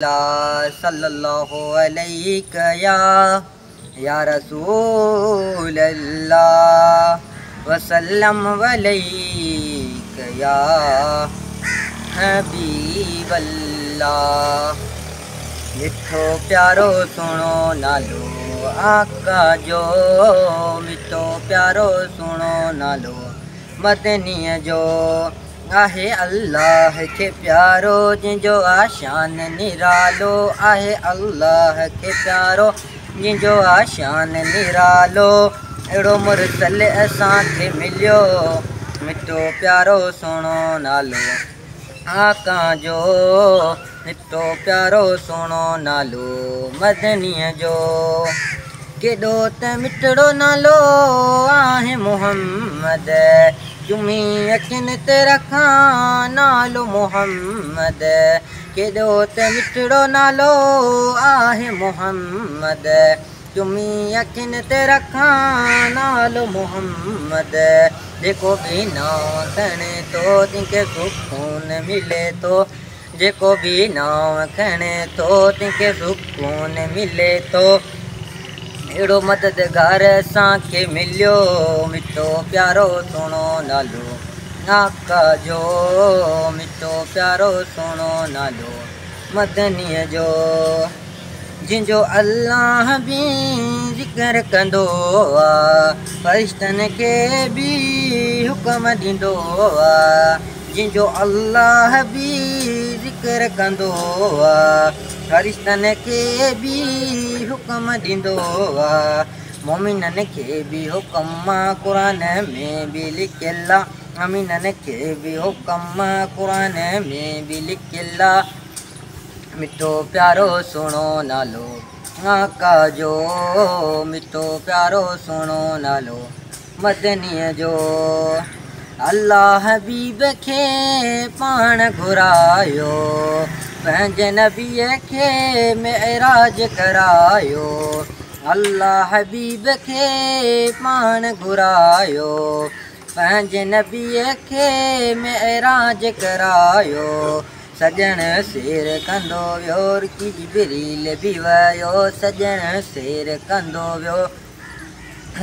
सल्लल्लाहु अलैहि या रसूल अल्लाह वसल्लम अलैका या हबीब अल्लाह। मिठो प्यारो सुनो नालो आका जो, मिठो प्यारो सुनो नालो मदनीअ जो। आहे अल्लाह के प्यारो जिंजो आशान निरालो, आहे अल्लाह के प्यारो जिंजो आशान निरालो। अड़ो मुरसल असांखे मिलियो, मिठो प्यारो सुनो नालो आका जो, मिठो प्यारो सुनो नालो मदनीअ जो। केॾो त मिठड़ो नालो आहे मुहम्मद, चुमी अखियुनि ते रखां नालो मुहम्मद। केॾो त मिठड़ो नालो आहे मुहम्मद, चुमी अखियुनि ते रखां नालो मुहम्मद। जेको बि नाम खणे थो तंहिंखे सुकून मिले थो, जेको बि नाम खणे थो तंहिंखे सुकून मिले थो। अहिड़ो मददगार असांखे मिलियो, मिठो प्यारो सुहिणो नालो आका जो, मिठो प्यारो सुहिणो नालो मदनीअ जो। जिंजो अल्लाह बि ज़िक्र कंदो आहे, फ़रिश्तनि खे बि हुकम ॾींदो आहे। जिंजो अल्लाह बि ज़िक्र कंदो आहे, फ़रिश्तनि खे बि हुकम ॾींदो आहे। मोमिननि खे बि हुकम क़ुरान में बि लिखियल आहे, मोमिननि खे बि हुकम क़ुरान में बि लिखियल आहे। मिठो प्यारो सुहिणो नालो आका जो, मिठो प्यारो सुहिणो नालो मदनीअ जो। अल्लाह हबीब खे पाण घुरायो, पंहिंजे नबीअ खे मेराज करायो। अल्लाह हबीब खे पाण घुरायो, पंहिंजे नबीअ खे मेराज करायो। सजण सेर कंदो वियो रुकी जिबरील बि वियो, सजण सेर कंदो वियो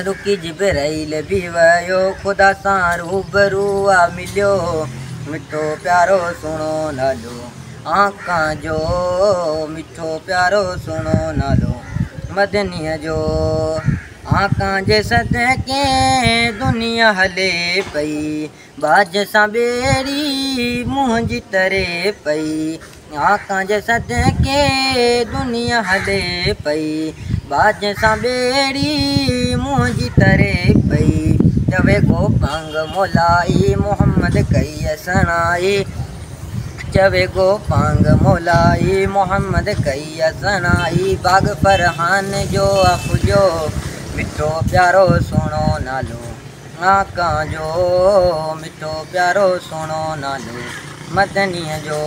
रुकी जिबरील बि वियो। ख़ुदा सां रूबरू मिलियो, मिठो प्यारो सुहिणो नालो आका जो, मिठो प्यारो सुहिणो नालो मदनीअ जो। आका जे सदके दुनिया हले पई, बाज सां ॿेड़ी मुंहिंजी तरे पई। आका जे सदके दुनिया हले पई, बाज सां ॿेड़ी मुंहिंजी तरे पई। चवे गो पांग मोलाई मोहम्मद कई सणाई, चवे गो पांग मोलाई मोहम्मद कई सणाई। बाग फरहान जो अखुजो, मिठो प्यारो सुहिणो नालो आका जो, मिठो प्यारो सुहिणो नालो मदनीअ जो।